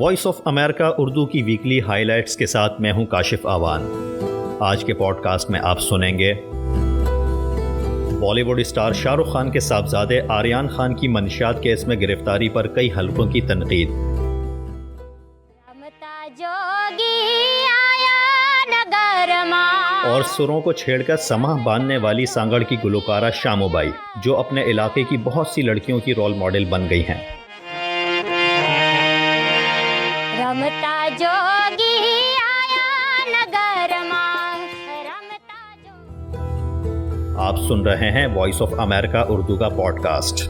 Voice of امریکہ اردو کی weekly high lights کے ساتھ میں ہوں کاشف آوان۔ آج کے پوڈ کاسٹ میں آپ سنیں گے بالی ووڈ اسٹار شاہ رخ خان کے صاحبزادے آریان خان کی منشیات کیس میں گرفتاری پر کئی حلقوں کی تنقید۔ اور سروں کو چھیڑ کر سماں باندھنے والی سانگڑ کی گلوکارہ شامو بائی، جو اپنے علاقے کی بہت سی لڑکیوں کی رول ماڈل بن گئی ہیں۔ آپ سن رہے ہیں وائس آف امریکہ اردو کا پوڈ کاسٹ۔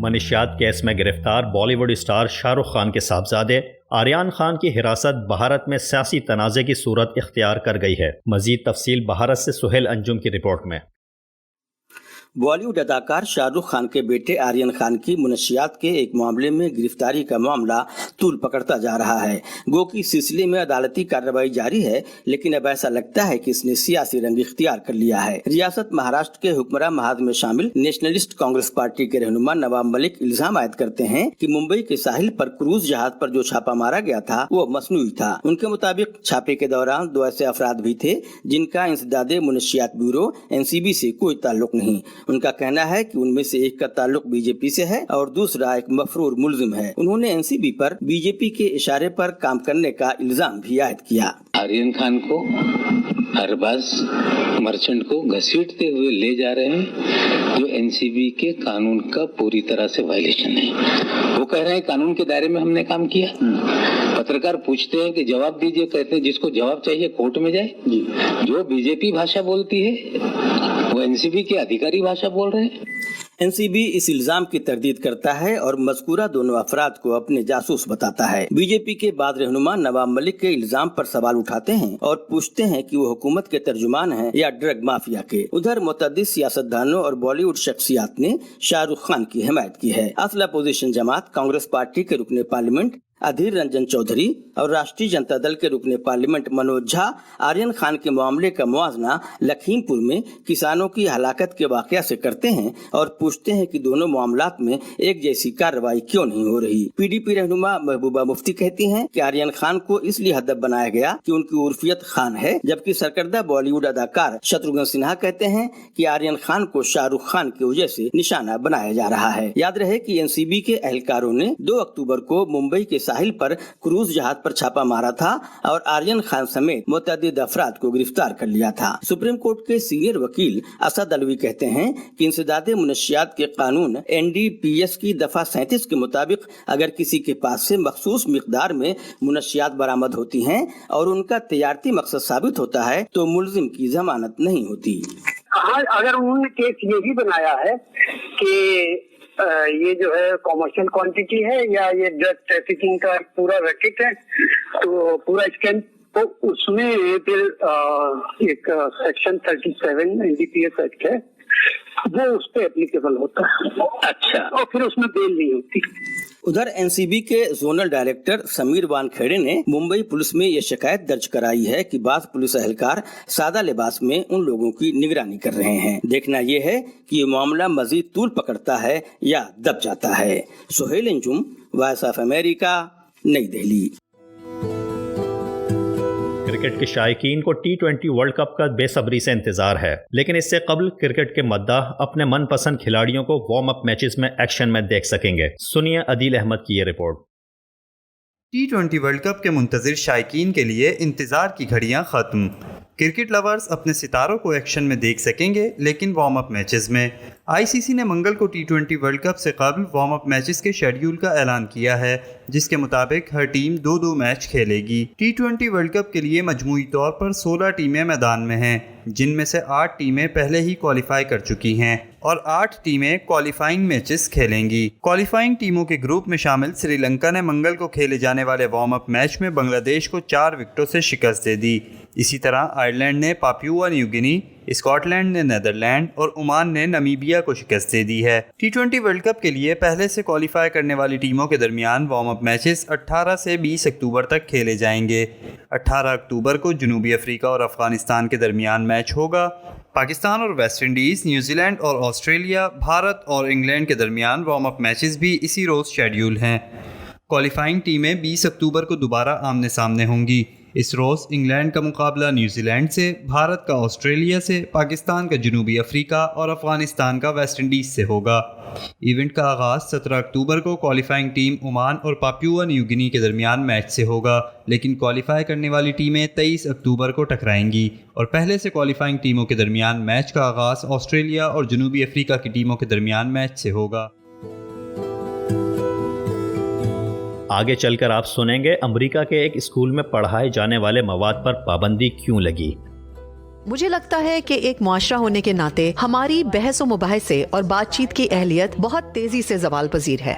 منشیات کیس میں گرفتار بالی ووڈ اسٹار شاہ رخ خان کے صاحبزادے آریان خان کی حراست بھارت میں سیاسی تنازع کی صورت اختیار کر گئی ہے۔ مزید تفصیل بھارت سے سہیل انجم کی رپورٹ میں۔ بالی ووڈ اداکار شاہ رخ خان کے بیٹے آریان خان کی منشیات کے ایک معاملے میں گرفتاری کا معاملہ طول پکڑتا جا رہا ہے۔ گو کہ اس سلسلے میں عدالتی کارروائی جاری ہے، لیکن اب ایسا لگتا ہے کہ اس نے سیاسی رنگ اختیار کر لیا ہے۔ ریاست مہاراشٹر کے حکمراں محاذ میں شامل نیشنلسٹ کانگریس پارٹی کے رہنما نواب ملک الزام عائد کرتے ہیں کہ ممبئی کے ساحل پر کروز جہاز پر جو چھاپا مارا گیا تھا وہ مصنوعی تھا۔ ان کے مطابق چھاپے کے دوران 2 ایسے افراد بھی تھے جن کا انسداد منشیات بیورو NCB سے کوئی تعلق نہیں۔ ان کا کہنا ہے کہ ان میں سے ایک کا تعلق BJP سے ہے اور دوسرا ایک مفرور ملزم ہے۔ انہوں نے NCB پر BJP کے اشارے پر کام کرنے کا الزام بھی عائد کیا۔ آریان خان کو ہر باز مرچنٹ کو گھسیٹتے ہوئے لے جا رہے ہیں، جو NCB کے قانون کا پوری طرح سے وائلیشن ہے۔ وہ کہہ رہے ہیں قانون کے دائرے میں ہم نے کام کیا۔ پترکار پوچھتے ہیں کہ جواب دیجئے، کہتے ہیں جس کو جواب چاہیے کورٹ میں جائے۔ جو BJP بھاشا بولتی ہے وہ NCB کے ادھیکاری بھاشا بول رہے ہیں۔ NCB اس الزام کی تردید کرتا ہے اور مذکورہ دونوں افراد کو اپنے جاسوس بتاتا ہے۔ BJP کے بعد رہنما نواب ملک کے الزام پر سوال اٹھاتے ہیں اور پوچھتے ہیں کہ وہ حکومت کے ترجمان ہیں یا ڈرگ مافیا کے۔ ادھر متعدد سیاستدانوں اور بالی ووڈ شخصیات نے شاہ رخ خان کی حمایت کی ہے۔ اصل اپوزیشن جماعت کانگریس پارٹی کے رکن پارلیمنٹ ادھیر رنجن چودھری اور راشٹریہ جنتا دل کے رکن پارلیمنٹ منوج جھا آریان خان کے معاملے کا موازنہ لکھیم پور میں کسانوں کی ہلاکت کے واقعہ سے کرتے ہیں اور پوچھتے ہیں کہ دونوں معاملات میں ایک جیسی کارروائی کیوں نہیں ہو رہی۔ PDP رہنما محبوبہ مفتی کہتی ہیں کہ آریان خان کو اس لیے ہدف بنایا گیا کہ ان کی عرفیت خان ہے، جبکہ سرکردہ بالی ووڈ اداکار شتروگھن سنہا کہتے ہیں کہ آریان خان کو شاہ رخ خان کی وجہ سے نشانہ بنایا جا رہا ہے۔ یاد رہے کہ NCB کے اہلکاروں نے 2 اکتوبر کو ممبئی کے ساحل پر کروز جہاز پر چھاپا مارا تھا اور آریان خان سمیت متعدد افراد کو گرفتار کر لیا تھا۔ سپریم کورٹ کے سینئر وکیل اسد علوی کہتے ہیں کہ انسداد منشیات کے قانون NDPS کی دفعہ 37 کے مطابق اگر کسی کے پاس سے مخصوص مقدار میں منشیات برآمد ہوتی ہیں اور ان کا تجارتی مقصد ثابت ہوتا ہے تو ملزم کی ضمانت نہیں ہوتی۔ اگر انہوں نے کیس یہ بھی بنایا ہے کہ یہ جو ہے کامرشل کوانٹٹی ہے یا یہ ڈرگ ٹریفکنگ کا پورا ریکٹ ہے تو پورا اسکیم، تو اس میں پھر ایک سیکشن 37 NDPS ایکٹ ہے وہ اس پہ اپلیکیبل ہوتا ہے۔ اچھا، اور پھر اس میں بیل نہیں ہوتی۔ ادھر NCB کے زونل ڈائریکٹر سمیر وانکھیڑے نے ممبئی پولیس میں یہ شکایت درج کرائی ہے کہ بعض پولیس اہلکار سادہ لباس میں ان لوگوں کی نگرانی کر رہے ہیں۔ دیکھنا یہ ہے کہ یہ معاملہ مزید طول پکڑتا ہے یا دب جاتا ہے۔ سہیل انجم، وائس آف امریکہ، نئی دہلی۔ کرکٹ کے شائقین کو T20 ورلڈ کپ کا بے صبری سے انتظار ہے، لیکن اس سے قبل کرکٹ کے مداح اپنے من پسند کھلاڑیوں کو وارم اپ میچز میں ایکشن میں دیکھ سکیں گے۔ سنیے عدیل احمد کی یہ رپورٹ۔ T20 ورلڈ کپ کے منتظر شائقین کے لیے انتظار کی گھڑیاں ختم۔ کرکٹ لورز اپنے ستاروں کو ایکشن میں دیکھ سکیں گے، لیکن وارم اپ میچز میں۔ ICC نے منگل کو T20 ورلڈ کپ سے قبل وارم اپ میچز کے شیڈیول کا اعلان کیا ہے، جس کے مطابق ہر ٹیم 2 میچ کھیلے گی۔ T20 ورلڈ کپ کے لیے مجموعی طور پر 16 ٹیمیں میدان میں ہیں، جن میں سے 8 ٹیمیں پہلے ہی کوالیفائی کر چکی ہیں اور 8 ٹیمیں کوالیفائنگ میچز کھیلیں گی۔ کوالیفائنگ ٹیموں کے گروپ میں شامل سری لنکا نے منگل کو کھیلے جانے والے وارم اپ میچ میں بنگلہ دیش کو 4 وکٹوں سے شکست دے دی۔ اسی طرح آئرلینڈ نے پاپیوا نیو گنی، اسکاٹ لینڈ نے نیدرلینڈ اور عمان نے نمیبیا کو شکست دے دی ہے۔ T20 ورلڈ کپ کے لیے پہلے سے کوالیفائی کرنے والی ٹیموں کے درمیان وارم اپ میچز 18 سے 20 اکتوبر تک کھیلے جائیں گے۔ 18 اکتوبر کو جنوبی افریقہ اور افغانستان کے درمیان میچ ہوگا۔ پاکستان اور ویسٹ انڈیز، نیوزی لینڈ اور آسٹریلیا، بھارت اور انگلینڈ کے درمیان وارم اپ میچز بھی اسی روز شیڈیول ہیں۔ کوالیفائنگ ٹیمیں 20 اکتوبر کو دوبارہ آمنے سامنے ہوں گی۔ اس روز انگلینڈ کا مقابلہ نیوزی لینڈ سے، بھارت کا آسٹریلیا سے، پاکستان کا جنوبی افریقہ اور افغانستان کا ویسٹ انڈیز سے ہوگا۔ ایونٹ کا آغاز 17 اکتوبر کو کوالیفائنگ ٹیم عمان اور پاپیوا نیو گنی کے درمیان میچ سے ہوگا، لیکن کوالیفائی کرنے والی ٹیمیں 23 اکتوبر کو ٹکرائیں گی اور پہلے سے کوالیفائنگ ٹیموں کے درمیان میچ کا آغاز آسٹریلیا اور جنوبی افریقہ کی ٹیموں کے درمیان میچ سے ہوگا۔ آگے چل کر آپ سنیں گے امریکہ کے ایک اسکول میں پڑھائے جانے والے مواد پر پابندی کیوں لگی۔ مجھے لگتا ہے کہ ایک معاشرہ ہونے کے ناطے ہماری بحث و مباحثے اور بات چیت کی اہلیت بہت تیزی سے زوال پذیر ہے۔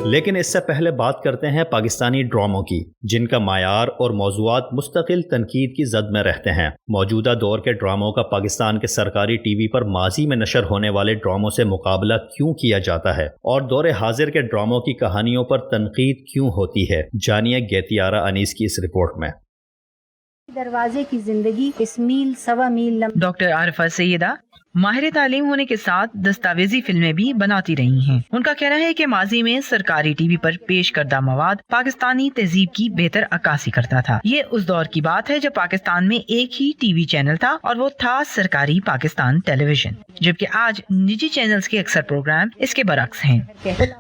لیکن اس سے پہلے بات کرتے ہیں پاکستانی ڈراموں کی، جن کا معیار اور موضوعات مستقل تنقید کی زد میں رہتے ہیں۔ موجودہ دور کے ڈراموں کا پاکستان کے سرکاری ٹی وی پر ماضی میں نشر ہونے والے ڈراموں سے مقابلہ کیوں کیا جاتا ہے اور دور حاضر کے ڈراموں کی کہانیوں پر تنقید کیوں ہوتی ہے، جانیے گیتیارہ انیس کی اس رپورٹ میں۔ دروازے کی زندگی اس میل سوا میل ڈاکٹر عارفہ سیدہ ماہر تعلیم ہونے کے ساتھ دستاویزی فلمیں بھی بناتی رہی ہیں۔ ان کا کہنا ہے کہ ماضی میں سرکاری ٹی وی پر پیش کردہ مواد پاکستانی تہذیب کی بہتر عکاسی کرتا تھا۔ یہ اس دور کی بات ہے جب پاکستان میں ایک ہی ٹی وی چینل تھا اور وہ تھا سرکاری پاکستان ٹیلی ویژن، جبکہ آج نجی چینلز کے اکثر پروگرام اس کے برعکس ہیں۔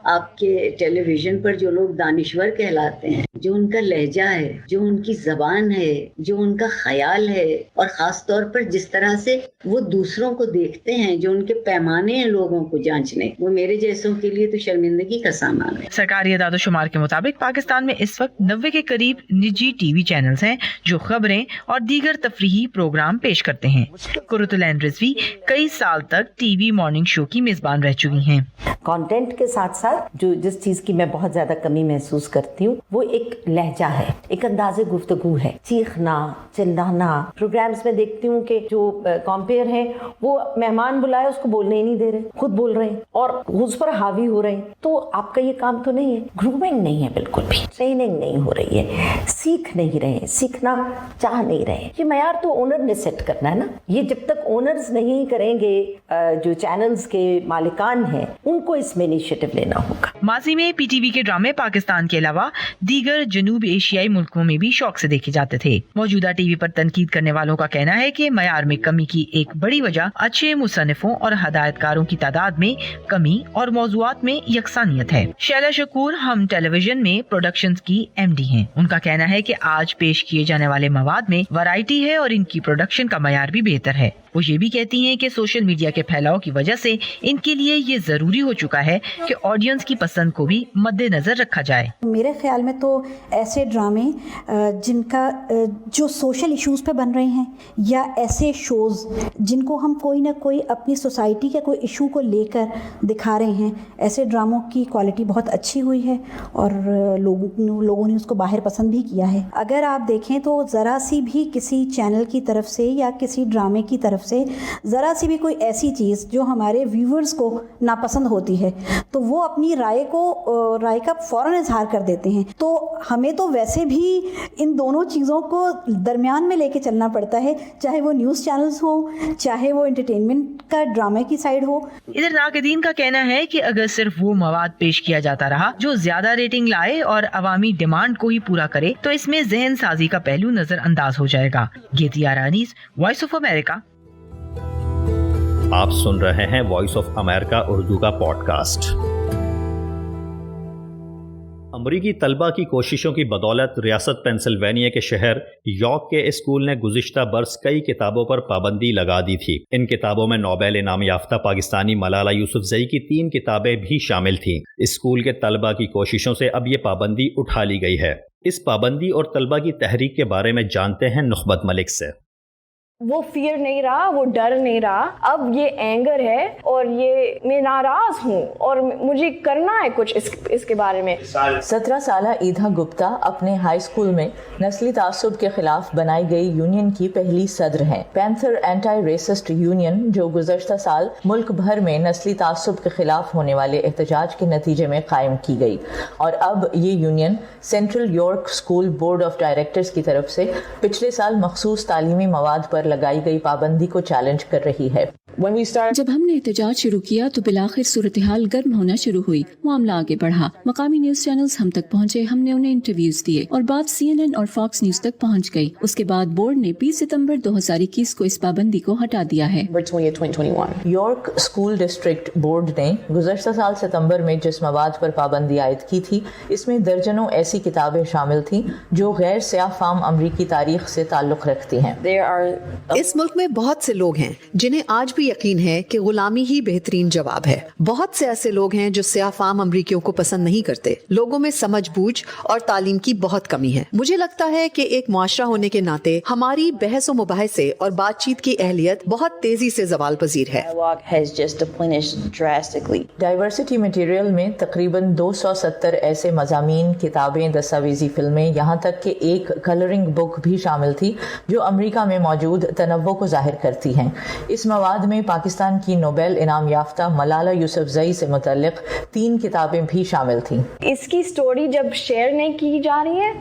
آپ کے ٹیلی ویژن پر جو لوگ دانشور کہلاتے ہیں، جو ان کا لہجہ ہے، جو ان کی زبان ہے، جو ان کا خیال ہے، اور خاص طور پر جس طرح سے وہ دوسروں کو دیکھتے ہیں، جو ان کے پیمانے ہیں لوگوں کو جانچنے، وہ میرے جیسوں کے لیے تو شرمندگی کا سامان ہے۔ سرکاری اعداد و شمار کے مطابق پاکستان میں اس وقت 90 کے قریب نجی ٹی وی چینلز ہیں جو خبریں اور دیگر تفریحی پروگرام پیش کرتے ہیں۔ قرۃ العین رضوی کئی سال تک ٹی وی مارننگ شو کی میزبان رہ چکی ہیں۔ کانٹینٹ کے ساتھ ساتھ جس چیز کی میں بہت زیادہ کمی محسوس کرتی ہوں وہ ایک لہجہ ہے، ایک انداز گفتگو ہے، چیخنا چلانا۔ پروگرامز میں دیکھتی ہوں کہ جو کمپیئر ہیں وہ مہمان بلائے اس کو بولنے ہی نہیں دے رہے، خود بول رہے ہیں اور اس پر حاوی ہو رہے ہیں۔ تو آپ کا یہ کام تو نہیں ہے، گرومنگ نہیں ہے، بالکل بھی ٹریننگ نہیں ہو رہی ہے، سیکھ نہیں رہے، سیکھنا چاہ نہیں رہے۔ یہ معیار تو اونر نے سیٹ کرنا ہے نا، یہ جب تک اونرز نہیں کریں گے، جو چینلز کے مالکان ہیں ان کو اس میں انیشیٹو لینا ہوگا۔ ماضی میں پی ٹی وی کے ڈرامے پاکستان کے علاوہ دیگر جنوب ایشیائی ملکوں میں بھی شوق سے دیکھے جاتے تھے۔ موجودہ ٹی وی پر تنقید کرنے والوں کا کہنا ہے کہ معیار میں کمی کی ایک بڑی وجہ اچھے مصنفوں اور ہدایت کاروں کی تعداد میں کمی اور موضوعات میں یکسانیت ہے۔ شیلا شکور ہم ٹیلی ویژن میں پروڈکشنز کی ایم ڈی ہیں۔ ان کا کہنا ہے کہ آج پیش کیے جانے والے مواد میں ویرائٹی ہے اور ان کی پروڈکشن کا معیار بھی بہتر ہے۔ وہ یہ بھی کہتی ہیں کہ سوشل میڈیا کے پھیلاؤ کی وجہ سے ان کے لیے یہ ضروری ہو چکا ہے کہ آڈینس کی پسند کو بھی مد نظر رکھا جائے۔ میرے خیال میں تو ایسے ڈرامے جن کا جو سوشل ایشوز پہ بن رہے ہیں یا ایسے شوز جن کو ہم کوئی نہ کوئی اپنی سوسائٹی کے کوئی ایشو کو لے کر دکھا رہے ہیں، ایسے ڈراموں کی کوالٹی بہت اچھی ہوئی ہے اور لوگوں نے اس کو باہر پسند بھی کیا ہے۔ اگر آپ دیکھیں تو ذرا سی بھی کسی چینل کی طرف سے یا کسی ڈرامے کی طرف سے ذرا سی بھی کوئی ایسی چیز جو ہمارے ویورز کو ناپسند ہوتی ہے تو وہ اپنی رائے کا فوراً اظہار کر دیتے ہیں۔ تو ہمیں تو ویسے بھی ان دونوں چیزوں کو درمیان میں لے کے چلنا پڑتا ہے، چاہے وہ نیوز چینلز ہوں، چاہے وہ انٹرٹینمنٹ کا ڈرامے کی سائیڈ ہو۔ ادھر ناقدین کا کہنا ہے کہ اگر صرف وہ مواد پیش کیا جاتا رہا جو زیادہ ریٹنگ لائے اور عوامی ڈیمانڈ کو ہی پورا کرے تو اس میں ذہن سازی کا پہلو نظر انداز ہو جائے گا۔ گیتیارہ انیس، وائس آف امریکہ۔ آپ سن رہے ہیں وائس آف امریکہ اردو کا پوڈ کاسٹ۔ امریکی طلبہ کی کوششوں کی بدولت ریاست پینسلوینیا کے شہر یارک کے اسکول نے گزشتہ برس کئی کتابوں پر پابندی لگا دی تھی۔ ان کتابوں میں نوبل انعام یافتہ پاکستانی ملالہ یوسفزئی کی 3 کتابیں بھی شامل تھیں۔ اسکول کے طلبہ کی کوششوں سے اب یہ پابندی اٹھا لی گئی ہے۔ اس پابندی اور طلبہ کی تحریک کے بارے میں جانتے ہیں نخبت ملک سے۔ وہ فیئر نہیں رہا, وہ ڈر نہیں رہا, اب یہ اینگر ہے اور یہ میں ناراض ہوں اور مجھے کرنا ہے کچھ اس کے بارے میں. 17 سالہ ایدھا گپتا اپنے ہائی اسکول میں نسلی تعصب کے خلاف بنائی گئی یونین کی پہلی صدر ہیں. پینتھر اینٹی ریسسٹ یونین جو گزشتہ سال ملک بھر میں نسلی تعصب کے خلاف ہونے والے احتجاج کے نتیجے میں قائم کی گئی, اور اب یہ union central York school board of directors کی طرف سے پچھلے سال مخصوص تعلیمی مواد پر لگائی گئی پابندی کو چیلنج کر رہی ہے. جب ہم نے احتجاج شروع کیا تو بالآخر صورتحال گرم ہونا شروع ہوئی. معاملہ آگے بڑھا, مقامی نیوز چینلز ہم تک پہنچے, ہم نے انہیں انٹرویوز دیے اور بات CNN اور فاکس نیوز تک پہنچ گئی. اس کے بعد بورڈ نے 20 ستمبر 2021 کو اس پابندی کو ہٹا دیا ہے. یارک اسکول ڈسٹرکٹ بورڈ نے گزشتہ سال ستمبر میں جس مواد پر پابندی عائد کی تھی, اس میں درجنوں ایسی کتابیں شامل تھیں جو غیر سیاہ فام امریکی تاریخ سے تعلق رکھتی ہیں. اس ملک میں بہت سے لوگ ہیں جنہیں آج بھی یقین ہے کہ غلامی ہی بہترین جواب ہے. بہت سے ایسے لوگ ہیں جو سیاہ فام امریکیوں کو پسند نہیں کرتے. لوگوں میں سمجھ بوجھ اور تعلیم کی بہت کمی ہے. مجھے لگتا ہے کہ ایک معاشرہ ہونے کے ناطے ہماری بحث و مباحثے اور بات چیت کی اہلیت بہت تیزی سے زوال پذیر ہے. ڈائیورسٹی مٹیریل میں تقریباً 270 ایسے مضامین, کتابیں, دستاویزی فلمیں, یہاں تک کہ ایک کلرنگ بک بھی شامل تھی جو امریکہ میں موجود تنوع کو ظاہر کرتی ہیں. اس مواد میں پاکستان کی نوبیل انعام یافتہ ملالہ یوسفزئی سے متعلق 3 کتابیں بھی شامل تھیں. اس کی سٹوری جب شیئر نہیں کی جا رہی ہے,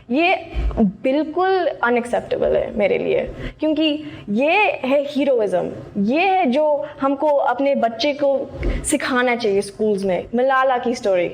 یہ بالکل ان ایکسیپٹیبل ہے میرے لیے, کیونکہ یہ ہے ہیروازم, یہ ہے جو ہم کو اپنے بچے کو سکھانا چاہیے اسکولز میں. ملالہ کی سٹوری,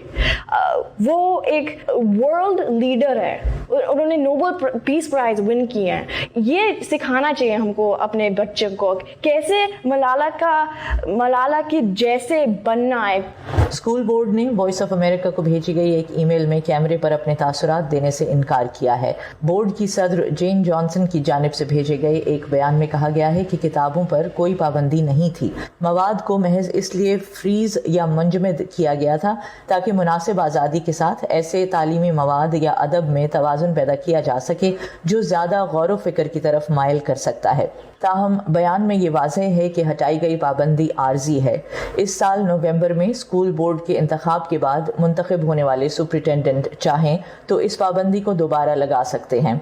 وہ ایک ورلڈ لیڈر ہے, انہوں نے نوبل پیس پرائز ون کی ہے. یہ سکھانا چاہیے ہم کو اپنے بچے کو کیسے ملالہ کے جیسے بننا ہے. اسکول بورڈ نے وائس آف امریکہ کو بھیجی گئی ایک ای میل میں کیمرے پر اپنے تاثرات دینے سے انکار کیا ہے. بورڈ کی صدر جین جانسن کی جانب سے بھیجے گئے ایک بیان میں کہا گیا ہے کہ کتابوں پر کوئی پابندی نہیں تھی. مواد کو محض اس لیے فریز یا منجمد کیا گیا تھا تاکہ مناسب آزادی کے ساتھ ایسے تعلیمی مواد یا ادب میں توازن پیدا کیا جا سکے جو زیادہ غور و فکر کی طرف مائل کر سکتا ہے. تاہم بیان میں یہ واضح ہے کہ ہٹائی گئی پابندی عارضی ہے. اس سال نومبر میں اسکول بورڈ کے انتخاب کے بعد منتخب ہونے والے سپرنٹینڈنٹ چاہیں تو اس پابندی کو دوبارہ لگا سکتے ہیں.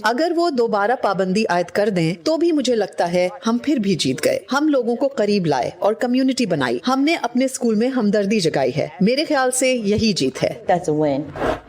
اگر وہ دوبارہ پابندی عائد کر دیں تو بھی مجھے لگتا ہے ہم پھر بھی جیت گئے. ہم لوگوں کو قریب لائے اور کمیونٹی بنائی. ہم نے اپنے اسکول میں ہمدردی جگائی ہے. میرے خیال سے یہی جیت ہے.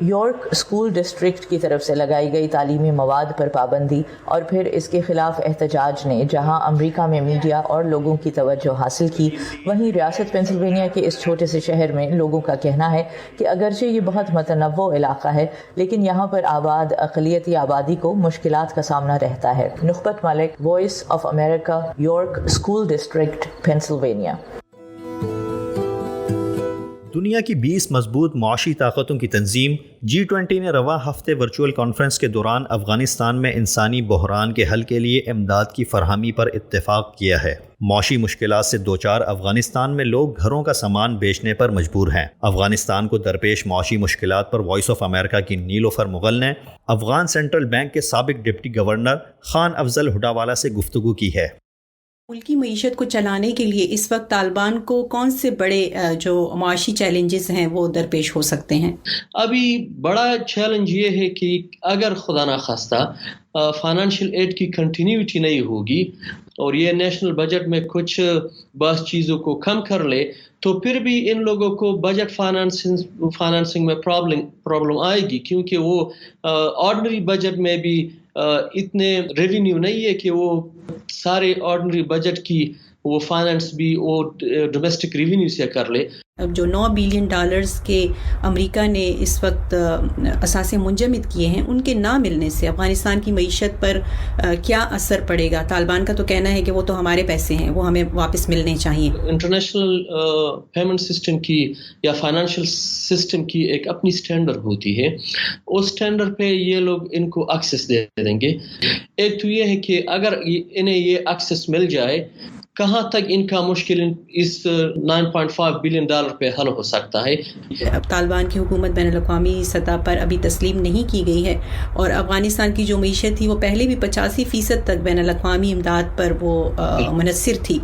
یارک اسکول ڈسٹرکٹ کی طرف سے لگائی گئی تعلیمی مواد پر پابندی اور پھر اس کے خلاف احتجاج نے جہاں امریکہ میں میڈیا اور لوگوں کی توجہ حاصل کی, وہیں ریاست پینسلوینیا کے اس چھوٹے سے شہر میں لوگوں کا کہنا ہے کہ اگرچہ یہ بہت متنوع علاقہ ہے لیکن یہاں پر آباد اقلیتی آبادی کو مشکلات کا سامنا رہتا ہے. نخبت Malik, Voice of America, York school district, Pennsylvania. دنیا کی 20 مضبوط معاشی طاقتوں کی تنظیم G20 نے رواں ہفتے ورچوئل کانفرنس کے دوران افغانستان میں انسانی بحران کے حل کے لیے امداد کی فراہمی پر اتفاق کیا ہے. معاشی مشکلات سے دوچار افغانستان میں لوگ گھروں کا سامان بیچنے پر مجبور ہیں. افغانستان کو درپیش معاشی مشکلات پر وائس آف امریکہ کی نیلوفر مغل نے افغان سینٹرل بینک کے سابق ڈپٹی گورنر خان افضل ہڈاوالا سے گفتگو کی ہے. ملکی معیشت کو چلانے کے لیے اس وقت طالبان کو کون سے بڑے جو معاشی چیلنجز ہیں وہ درپیش ہو سکتے ہیں؟ ابھی بڑا چیلنج یہ ہے کہ اگر خدا نخواستہ فائنانشیل ایڈ کی کنٹینیوٹی نہیں ہوگی اور یہ نیشنل بجٹ میں کچھ بعض چیزوں کو کم کر لے تو پھر بھی ان لوگوں کو بجٹ فائنانسنگ میں پرابلم آئے گی, کیونکہ وہ آرڈنری بجٹ میں بھی اتنے ریونیو نہیں ہے کہ وہ سارے آرڈنری بجٹ کی وہ فائنانس بھی وہ ڈومیسٹک ریونیو سے کر لے. جو $9 بلین کے امریکہ نے اس وقت اثاثے منجمد کیے ہیں, ان کے نہ ملنے سے افغانستان کی معیشت پر کیا اثر پڑے گا؟ طالبان کا تو کہنا ہے کہ وہ تو ہمارے پیسے ہیں, وہ ہمیں واپس ملنے چاہیے. انٹرنیشنل پیمنٹ سسٹم کی یا فائنانشیل سسٹم کی ایک اپنی سٹینڈرڈ ہوتی ہے, اس سٹینڈرڈ پہ یہ لوگ ان کو ایکسیس دے دیں گے. ایک تو یہ ہے کہ اگر انہیں یہ ایکسیس مل جائے کہاں تک ان کا مشکل اس $9.5 بلین پہ حل ہو سکتا ہے. اب طالبان کی حکومت بین الاقوامی سطح پر ابھی تسلیم نہیں کی گئی ہے اور افغانستان کی جو معیشت تھی وہ پہلے بھی 85% تک بین الاقوامی امداد پر وہ منحصر تھی.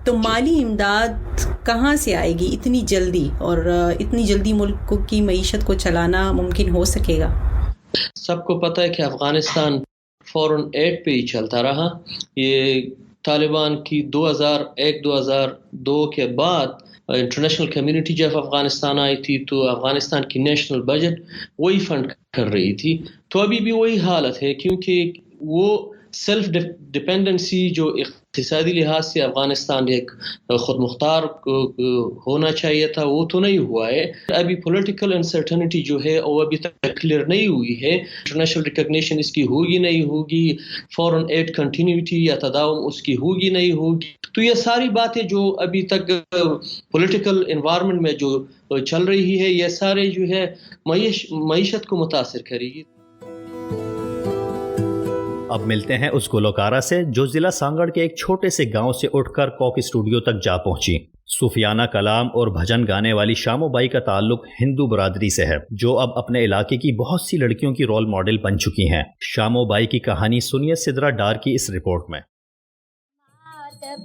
تو مالی امداد کہاں سے آئے گی اتنی جلدی، اور اتنی جلدی ملک کی معیشت کو چلانا ممکن ہو سکے گا؟ سب کو پتہ ہے کہ افغانستان فورن ایڈ پہ ہی چلتا رہا. یہ طالبان کی 2001-2002 کے بعد انٹرنیشنل کمیونٹی جب افغانستان آئی تھی تو افغانستان کی نیشنل بجٹ وہی فنڈ کر رہی تھی. تو ابھی بھی وہی حالت ہے، کیونکہ وہ سیلف ڈپینڈنسی جو اقتصادی لحاظ سے افغانستان ایک خود مختار ہونا چاہیے تھا وہ تو نہیں ہوا ہے. ابھی پولیٹیکل انسرٹنٹی جو ہے وہ ابھی تک کلیئر نہیں ہوئی ہے. انٹرنیشنل ریکگنیشن اس کی ہوگی نہیں ہوگی، فورن ایڈ کنٹینیوٹی یا تداوم اس کی ہوگی نہیں ہوگی. تو یہ ساری باتیں جو ابھی تک پولیٹیکل انوائرمنٹ میں جو چل رہی ہے یہ سارے جو ہے معیشت کو متاثر کرے گی. اب ملتے ہیں اس گلوکارہ سے جو ضلع سانگڑ کے ایک چھوٹے سے گاؤں سے اٹھ کر کوک اسٹوڈیو تک جا پہنچی. صوفیانہ کلام اور بھجن گانے والی شامو بائی کا تعلق ہندو برادری سے ہے جو اب اپنے علاقے کی بہت سی لڑکیوں کی رول ماڈل بن چکی ہیں. شامو بائی کی کہانی سنیے سدرا ڈار کی اس رپورٹ میں.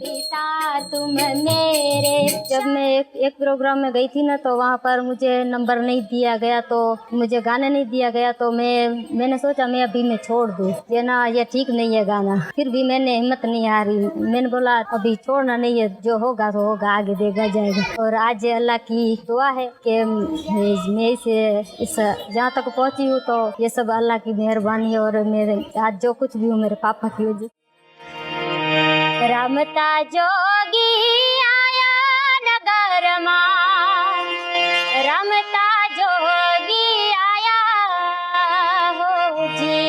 بیٹا تم میرے، جب میں ایک پروگرام میں گئی تھی نا تو وہاں پر مجھے نمبر نہیں دیا گیا، تو مجھے گانا نہیں دیا گیا، تو میں نے سوچا میں ابھی میں چھوڑ دوں، یہ نا یہ ٹھیک نہیں ہے گانا. پھر بھی میں نے ہمت نہیں ہاری، میں نے بولا ابھی چھوڑنا نہیں ہے، جو ہوگا تو ہوگا، آگے دیکھا جائے گا. اور آج اللہ کی دعا ہے کہ میں اس جہاں تک پہنچی ہوں تو یہ سب اللہ کی مہربانی ہے، اور میرے آج جو کچھ بھی ہوں میرے پاپا کی وجہ. رمتا جوگی آیا نگر ماں، رمتا جوگی آیا ہو جی،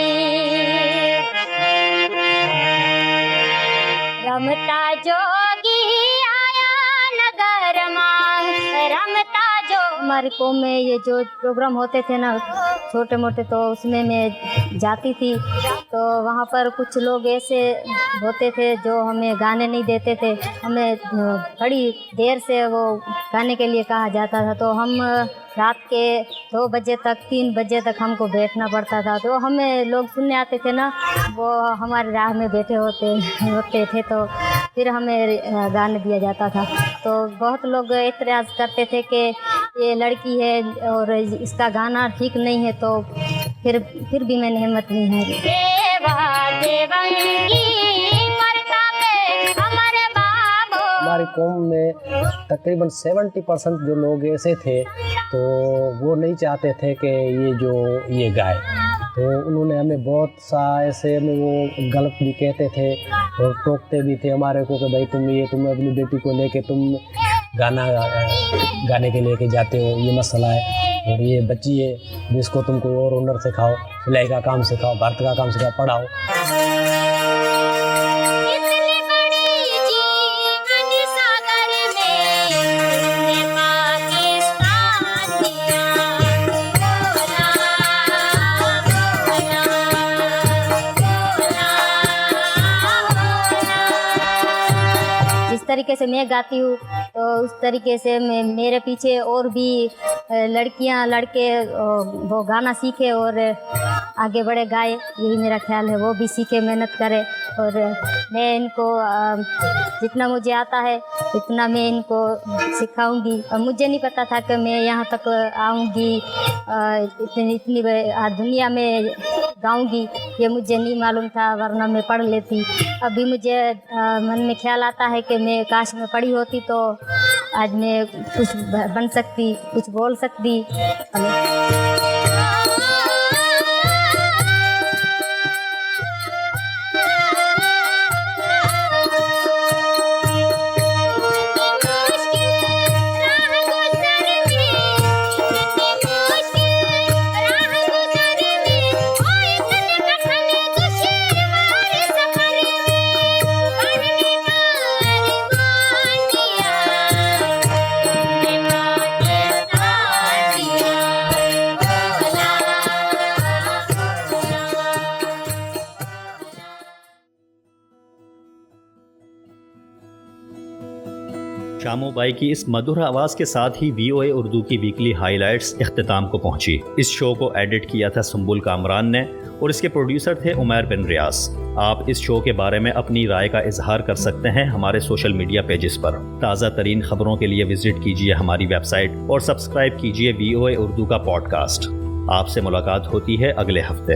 رمتا جوگی آیا نگر ماں، رمتا جو. ہماری قوم میں یہ جو پروگرام ہوتے تھے نا چھوٹے موٹے، تو اس میں جاتی تھی، تو وہاں پر کچھ لوگ ایسے ہوتے تھے جو ہمیں گانے نہیں دیتے تھے. ہمیں بڑی دیر سے وہ گانے کے لیے کہا جاتا تھا، تو ہم رات کے 2 بجے تک 3 بجے تک ہم کو بیٹھنا پڑتا تھا. تو ہمیں لوگ سننے آتے تھے نا، وہ ہمارے راہ میں بیٹھے ہوتے تھے، تو پھر ہمیں گانے دیا جاتا تھا. تو بہت لوگ اعتراض کرتے تھے کہ یہ لڑکی ہے اور اس کا گانا ٹھیک نہیں ہے، تو پھر بھی میں نے ہمت نہیں ہاری. ہماری قوم میں تقریباً 70% جو لوگ ایسے تھے تو وہ نہیں چاہتے تھے کہ یہ گائے. تو انہوں نے ہمیں بہت سا ایسے ہمیں وہ غلط بھی کہتے تھے اور ٹوکتے بھی تھے ہمارے کو کہ بھائی تم اپنی بیٹی کو لے کے تم گانے کے لے کے جاتے ہو، یہ مسئلہ ہے، اور یہ بچی ہے جس کو تم کو اور ہنر سکھاؤ، سلائی کا کام سکھاؤ، بھارت کا کام سکھاؤ، پڑھاؤ. طریقے سے میں گاتی ہوں تو اس طریقے سے میرے پیچھے اور بھی لڑکیاں لڑکے وہ گانا سیکھے اور آگے بڑھے، گائے. یہی میرا خیال ہے، وہ بھی سیکھے، محنت کرے. اور میں ان کو جتنا مجھے آتا ہے اتنا میں ان کو سکھاؤں گی. اور مجھے نہیں پتا تھا کہ میں یہاں تک آؤں گی، اتنی دنیا میں گاؤں گی، یہ مجھے نہیں معلوم تھا، ورنہ میں پڑھ لیتی. ابھی مجھے من میں خیال آتا ہے کہ میں کاش میں پڑھی ہوتی تو آج میں کچھ بن سکتی، کچھ بول سکتی. شامو بائی کی اس مدھر آواز کے ساتھ ہی VOA اردو کی ویکلی ہائی لائٹس اختتام کو پہنچی۔ اس شو کو ایڈٹ کیا تھا سنبل کامران نے اور اس کے پروڈیوسر تھے عمیر بن ریاض۔ آپ اس شو کے بارے میں اپنی رائے کا اظہار کر سکتے ہیں ہمارے سوشل میڈیا پیجز پر۔ تازہ ترین خبروں کے لیے وزٹ کیجیے ہماری ویب سائٹ اور سبسکرائب کیجیے VOA اردو کا پوڈ کاسٹ۔ آپ سے ملاقات ہوتی ہے اگلے ہفتے۔